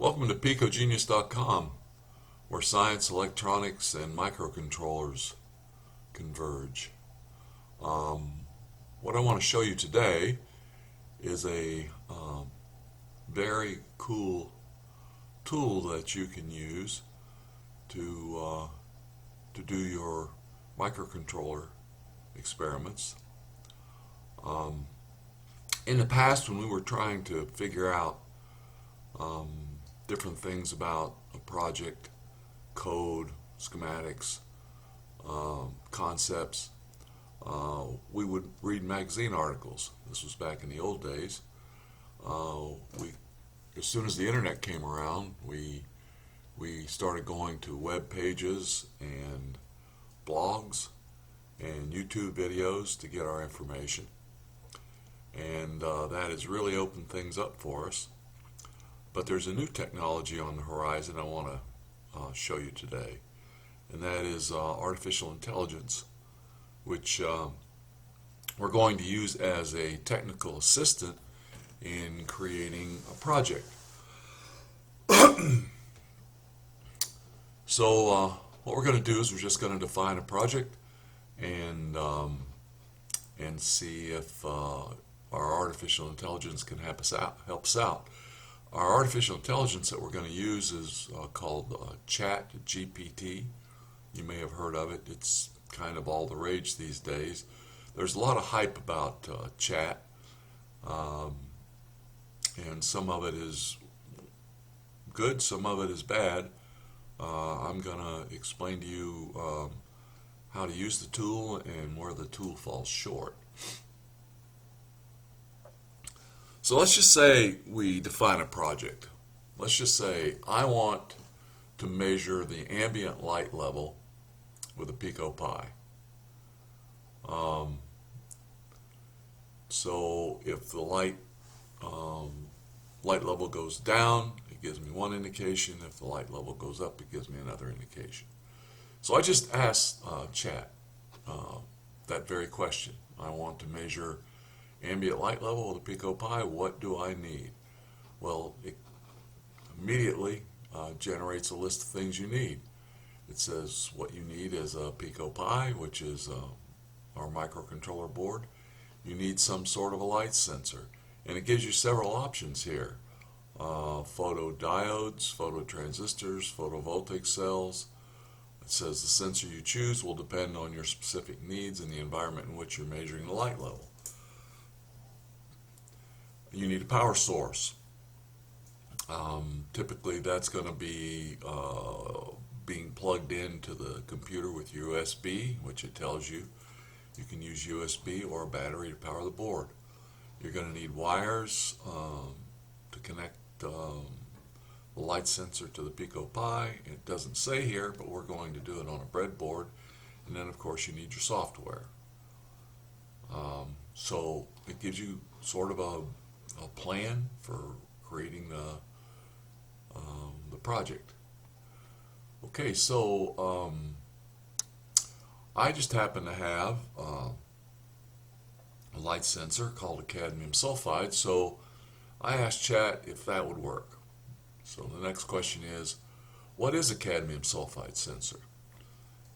Welcome to PicoGenius.com, where science, electronics, and microcontrollers converge. What I want to show you today is a very cool tool that you can use to do your microcontroller experiments. In the past, when we were trying to figure out different things about a project, code, schematics, concepts, we would read magazine articles. This was back in the old days. As soon as the internet came around, we started going to web pages and blogs and YouTube videos to get our information. And that has really opened things up for us. But there's a new technology on the horizon I want to show you today, and that is artificial intelligence, which we're going to use as a technical assistant in creating a project. So what we're going to do is we're just going to define a project and see if our artificial intelligence can help us out. Our artificial intelligence that we're going to use is called Chat GPT. You may have heard of it. It's kind of all the rage these days. There's a lot of hype about chat, and some of it is good, some of it is bad. I'm going to explain to you how to use the tool and where the tool falls short. So let's just say we define a project. Let's just say I want to measure the ambient light level with a Pico Pi. So if the light level goes down, it gives me one indication. If the light level goes up, it gives me another indication. So I just asked Chat that very question. I want to measure ambient light level with a Pico Pi. What do I need? Well, it immediately generates a list of things you need. It says what you need is a Pico Pi, which is our microcontroller board. You need some sort of a light sensor, and it gives you several options here. Photodiodes, phototransistors, photovoltaic cells. It says the sensor you choose will depend on your specific needs and the environment in which you're measuring the light level. You need a power source. Typically that's going to be being plugged into the computer with USB, which it tells you. You can use USB or a battery to power the board. You're going to need wires to connect the light sensor to the Pico Pi. It doesn't say here, but we're going to do it on a breadboard. And then of course you need your software. So it gives you sort of a plan for creating the project. Okay, so I just happen to have a light sensor called a cadmium sulfide, so I asked Chat if that would work. So the next question is, what is a cadmium sulfide sensor?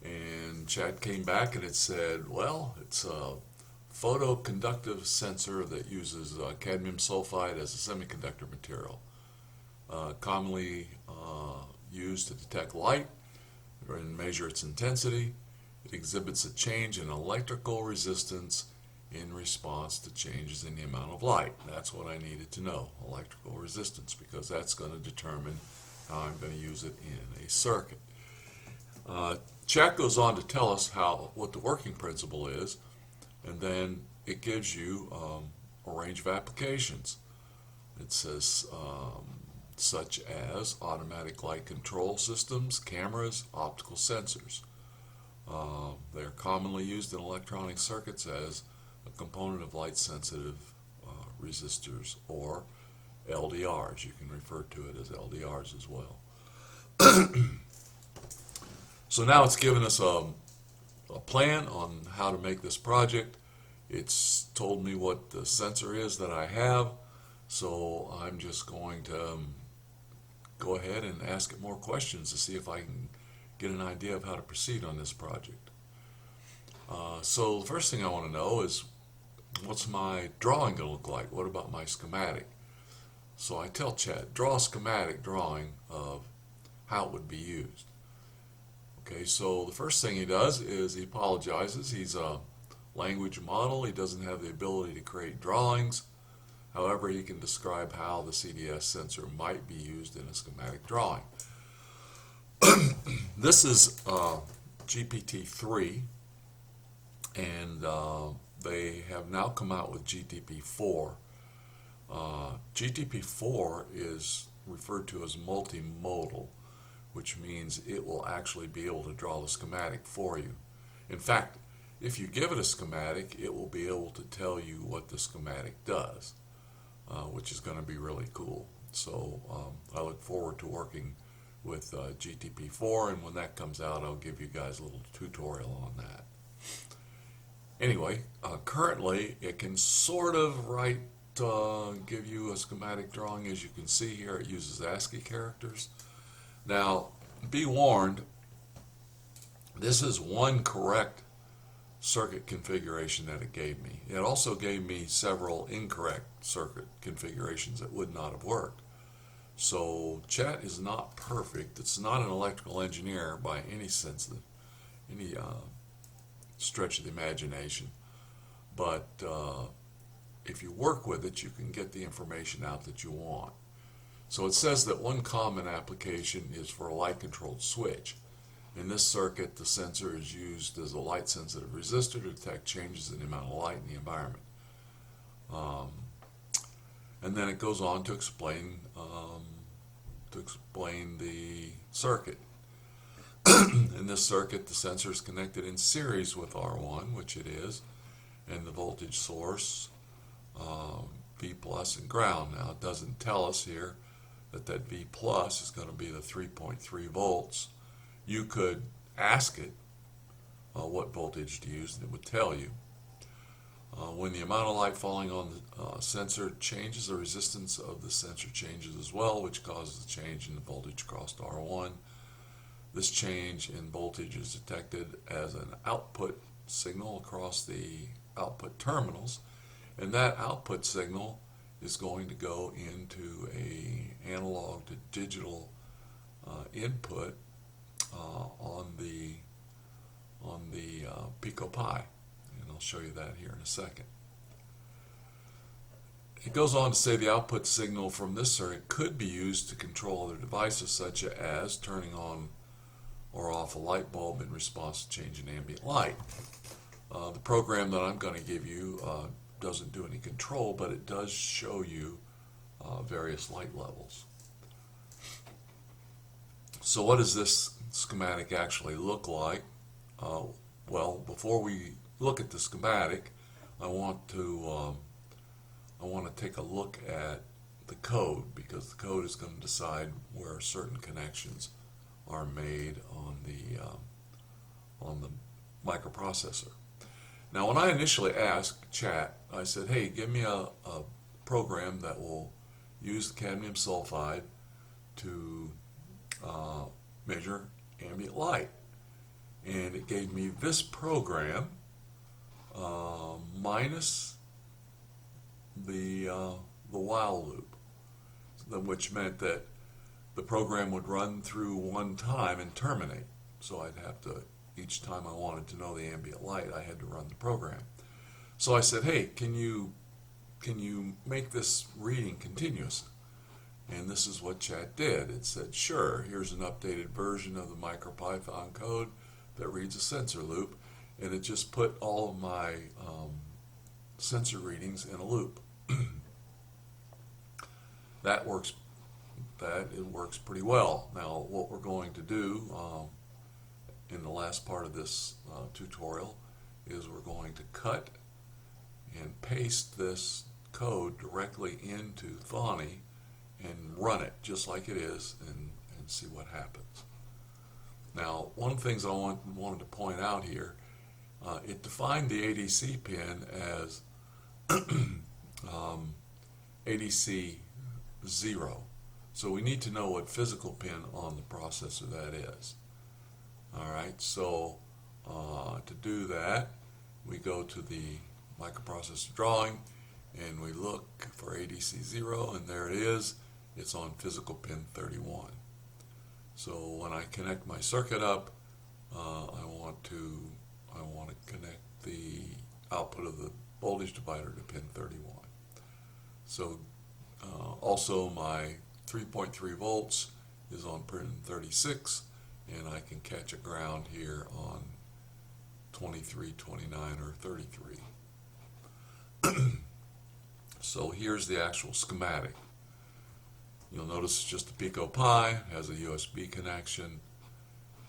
And Chat came back and it said, well, it's a photoconductive sensor that uses cadmium sulfide as a semiconductor material, commonly used to detect light and measure its intensity. It exhibits a change in electrical resistance in response to changes in the amount of light. That's what I needed to know, electrical resistance, because that's going to determine how I'm going to use it in a circuit. Chat goes on to tell us what the working principle is, and then it gives you a range of applications. It says such as automatic light control systems, cameras, optical sensors. They're commonly used in electronic circuits as a component of light-sensitive resistors, or LDRs. You can refer to it as LDRs as well. So now it's given us a plan on how to make this project. It's told me what the sensor is that I have, so I'm just going to go ahead and ask it more questions to see if I can get an idea of how to proceed on this project. So the first thing I want to know is, what's my drawing going to look like? What about my schematic? So I tell Chat, draw a schematic drawing of how it would be used. Okay, so the first thing he does is he apologizes. He's a language model. He doesn't have the ability to create drawings. However, he can describe how the CDS sensor might be used in a schematic drawing. This is GPT-3, and they have now come out with GTP-4. GTP-4 is referred to as multimodal, which means it will actually be able to draw the schematic for you. In fact, if you give it a schematic, it will be able to tell you what the schematic does, which is going to be really cool. So I look forward to working with GTP4, and when that comes out, I'll give you guys a little tutorial on that. Anyway, currently it can sort of give you a schematic drawing. As you can see here, it uses ASCII characters. Now, be warned, this is one correct circuit configuration that it gave me. It also gave me several incorrect circuit configurations that would not have worked. So Chat is not perfect. It's not an electrical engineer by any sense of any stretch of the imagination. But if you work with it, you can get the information out that you want. So it says that one common application is for a light-controlled switch. In this circuit, the sensor is used as a light-sensitive resistor to detect changes in the amount of light in the environment. And then it goes on to explain the circuit. In this circuit, the sensor is connected in series with R1, which it is, and the voltage source, V plus, and ground. Now, it doesn't tell us here that V plus is going to be the 3.3 volts. You could ask it what voltage to use, and it would tell you. When the amount of light falling on the sensor changes, the resistance of the sensor changes as well, which causes a change in the voltage across R1. This change in voltage is detected as an output signal across the output terminals, and that output signal is going to go into a analog to digital input on the Pico Pi, and I'll show you that here in a second. It goes on to say the output signal from this circuit could be used to control other devices, such as turning on or off a light bulb in response to change in ambient light. The program that I'm going to give you doesn't do any control, but it does show you various light levels. So what does this schematic actually look like? Well, before we look at the schematic, I want to take a look at the code, because the code is going to decide where certain connections are made on the microprocessor. Now, when I initially asked Chat, I said, hey, give me a program that will use the cadmium sulfide to measure ambient light. And it gave me this program minus the while loop, which meant that the program would run through one time and terminate. So I'd have to, each time I wanted to know the ambient light, I had to run the program. So I said, hey, can you make this reading continuous? And this is what Chat did. It said, sure, here's an updated version of the MicroPython code that reads a sensor loop, and it just put all of my sensor readings in a loop. That works pretty well. Now, what we're going to do in the last part of this tutorial is we're going to cut and paste this code directly into Thonny and run it just like it is, and see what happens. Now, one of the things I wanted to point out here, it defined the ADC pin as ADC 0. So we need to know what physical pin on the processor that is. Alright, so to do that, we go to the microprocessor drawing and we look for ADC0, and there it is. It's on physical pin 31. So when I connect my circuit up, I want to connect the output of the voltage divider to pin 31. So also my 3.3 volts is on pin 36, and I can catch a ground here on 23, 29, or 33. So here's the actual schematic. You'll notice it's just a Pico Pi, it has a USB connection,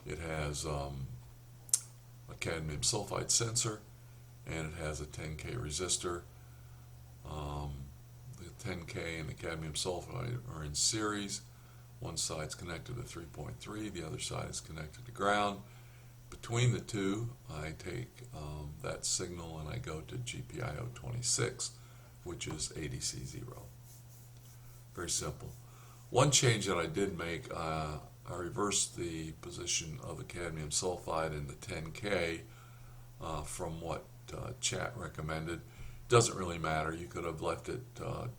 it has a cadmium sulfide sensor, and it has a 10K resistor. The 10K and the cadmium sulfide are in series. One side's connected to 3.3, the other side is connected to ground. Between the two, I take that signal and I go to GPIO 26, which is ADC0. Very simple. One change that I did make, I reversed the position of the cadmium sulfide in the 10K from what Chat recommended. Doesn't really matter. You could have left it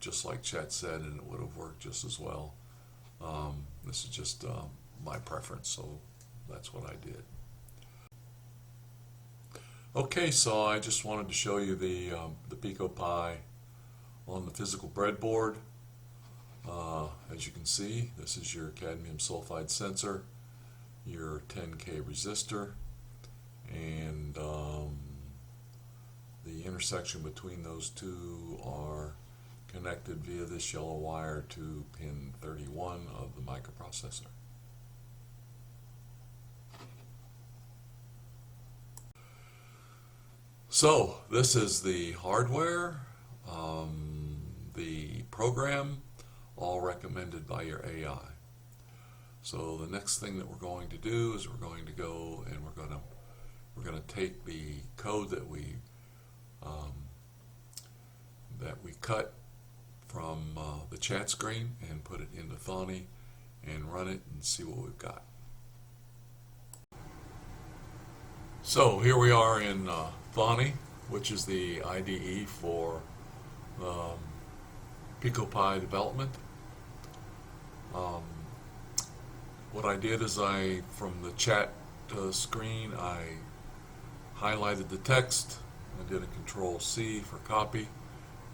just like Chat said and it would have worked just as well. This is just my preference, so that's what I did. Okay, so I just wanted to show you the Pico Pi on the physical breadboard. As you can see, this is your cadmium sulfide sensor, your 10K resistor, and the intersection between those two are connected via this yellow wire to pin 31 of the microprocessor. So this is the hardware, the program, all recommended by your AI. So the next thing that we're going to do is we're going to go and we're going to take the code that we cut from the chat screen and put it into Thonny and run it and see what we've got. So here we are in Thonny, which is the IDE for Pico Pi development. What I did is from the chat screen, I highlighted the text, I did a Control-C for copy,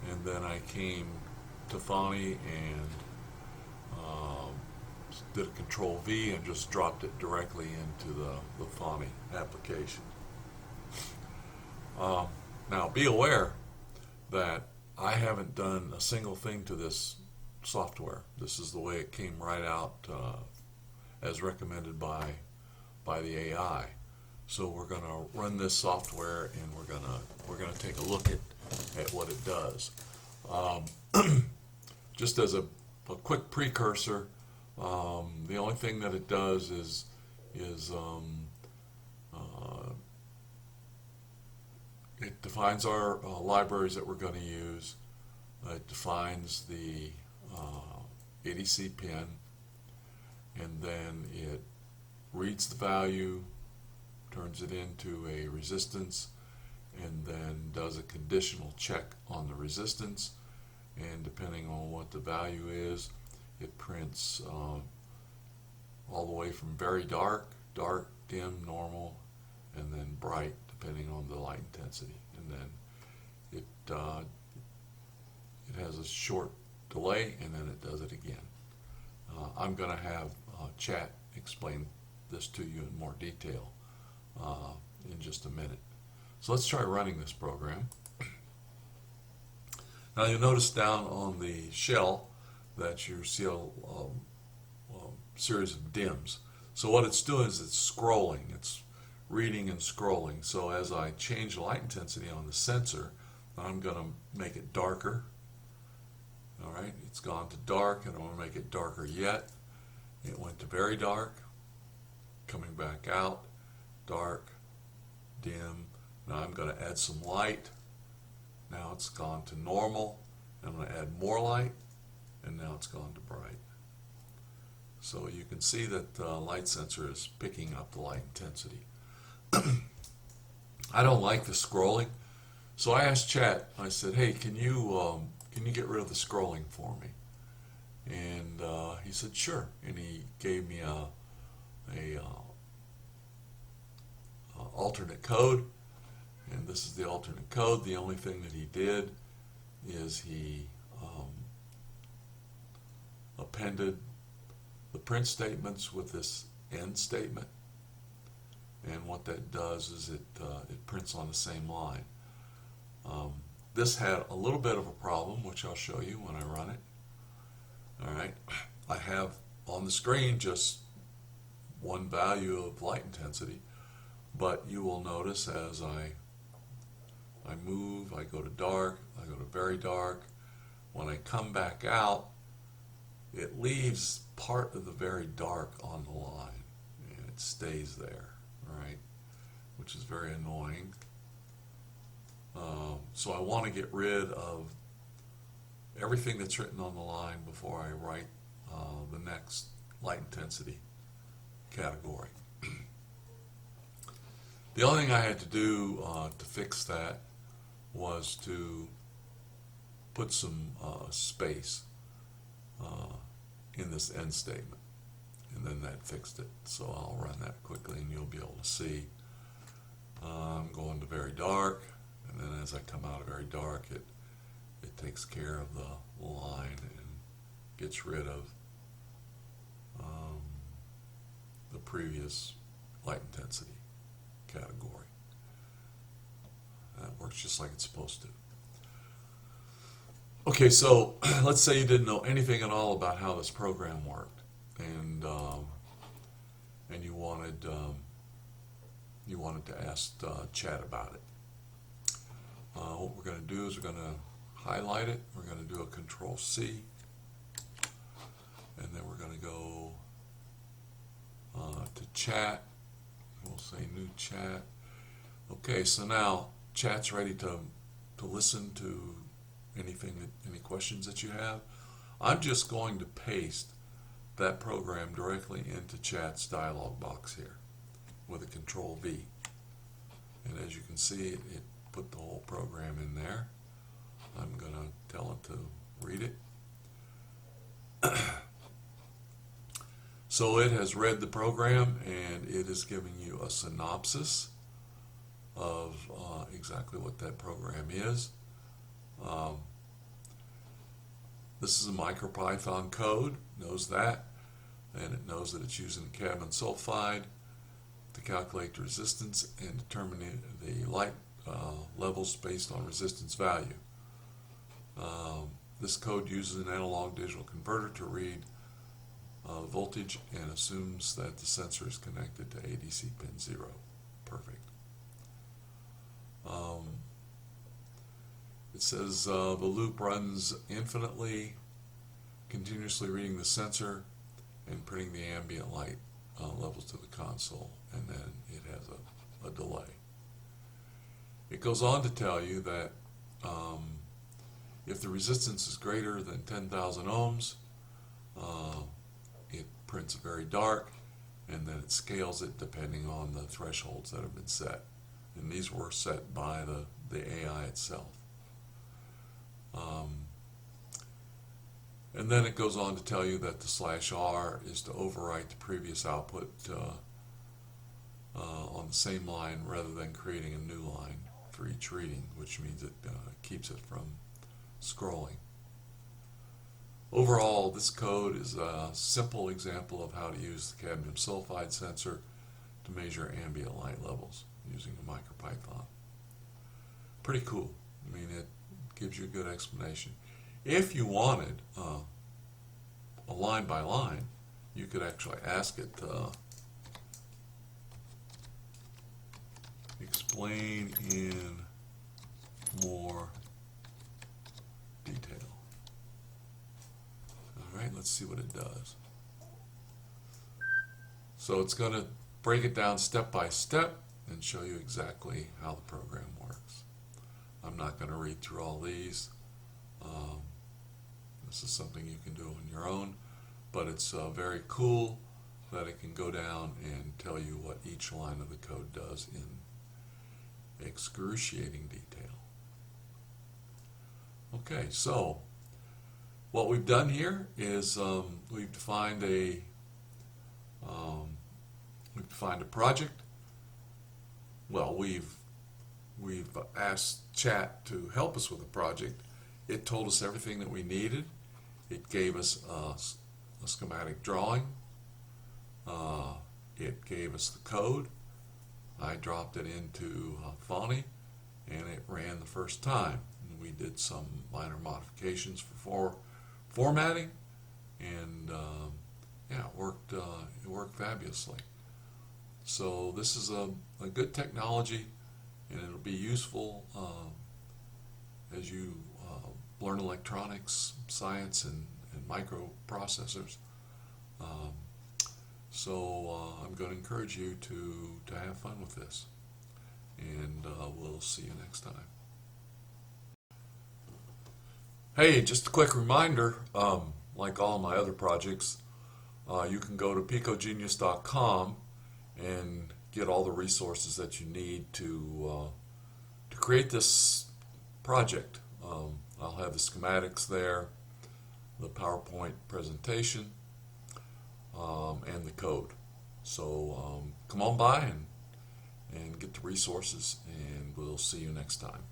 and then I came to Thonny and did a Control-V and just dropped it directly into the Thonny application. Now be aware that I haven't done a single thing to this software. This is the way it came right out as recommended by the AI. So we're going to run this software and we're gonna take a look at what it does. Just as a quick precursor, the only thing that it does is it defines our libraries that we're going to use. It defines the ADC pin, and then it reads the value, turns it into a resistance, and then does a conditional check on the resistance, and depending on what the value is, it prints all the way from very dark, dim, normal, and then bright depending on the light intensity. And then it has a short delay, and then it does it again. I'm going to have Chat explain this to you in more detail in just a minute. So let's try running this program. Now you'll notice down on the shell that you see a series of dims. So what it's doing is it's scrolling. It's reading and scrolling. So as I change the light intensity on the sensor, I'm going to make it darker. Alright, it's gone to dark, and I want to make it darker yet. It went to very dark, coming back out, dark, dim. Now I'm going to add some light. Now it's gone to normal. I'm going to add more light, and now it's gone to bright. So you can see that the light sensor is picking up the light intensity. I don't like the scrolling, so I asked Chat. I said, "Hey, can you get rid of the scrolling for me?" And he said, "Sure." And he gave me a alternate code, and this is the alternate code. The only thing that he did is he appended the print statements with this end statement, and what that does is it prints on the same line. This had a little bit of a problem, which I'll show you when I run it. All right, I have on the screen just one value of light intensity, but you will notice as I move, I go to dark, I go to very dark. When I come back out, it leaves part of the very dark on the line, and it stays there, right? Which is very annoying. So I want to get rid of everything that's written on the line before I write the next light intensity category. The only thing I had to do to fix that was to put some space in this end statement, and then that fixed it. So I'll run that quickly and you'll be able to see. I'm going to very dark, and then as I come out of very dark, it takes care of the line and gets rid of the previous light intensity category. That works just like it's supposed to. Okay, so let's say you didn't know anything at all about how this program worked, and you wanted to ask Chat about it. What we're going to do is we're going to highlight it. We're going to do a Control C, and then we're going to go to Chat. We'll say New Chat. Okay, so now Chat's ready to listen to any questions that you have. I'm just going to paste that program directly into Chat's dialog box here with a Control V. And as you can see, it put the whole program in there. I'm going to tell it to read it. So it has read the program, and it is giving you a synopsis of exactly what that program is. This is a MicroPython code, knows that, and it knows that it's using cadmium sulfide to calculate the resistance and determine the light levels based on resistance value. This code uses an analog digital converter to read voltage and assumes that the sensor is connected to ADC pin 0. Perfect. It says the loop runs infinitely, continuously reading the sensor and printing the ambient light levels to the console, and then it has a delay. It goes on to tell you that if the resistance is greater than 10,000 ohms, it prints very dark, and then it scales it depending on the thresholds that have been set. And these were set by the AI itself. And then it goes on to tell you that the /R is to overwrite the previous output on the same line rather than creating a new line for each reading, which means it keeps it from scrolling. Overall, this code is a simple example of how to use the cadmium sulfide sensor to measure ambient light levels using a MicroPython. Pretty cool. I mean, it gives you a good explanation. If you wanted a line by line, you could actually ask it to explain in more detail. All right, let's see what it does. So it's going to break it down step by step and show you exactly how the program works. I'm not going to read through all these. This is something you can do on your own, but it's very cool that it can go down and tell you what each line of the code does in excruciating detail. Okay, so what we've done here is we've defined a project. Well, we've asked chat to help us with the project. It told us everything that we needed. It gave us a schematic drawing. It gave us the code. I dropped it into Phony, and it ran the first time. And we did some minor modifications for formatting, and yeah, it worked fabulously. So this is a good technology, and it'll be useful as you learn electronics, science, and microprocessors. So I'm going to encourage you to have fun with this, and we'll see you next time. Hey, just a quick reminder, like all my other projects, you can go to picogenius.com and get all the resources that you need to create this project. I'll have the schematics there, the PowerPoint presentation, and the code. So come on by and get the resources, and we'll see you next time.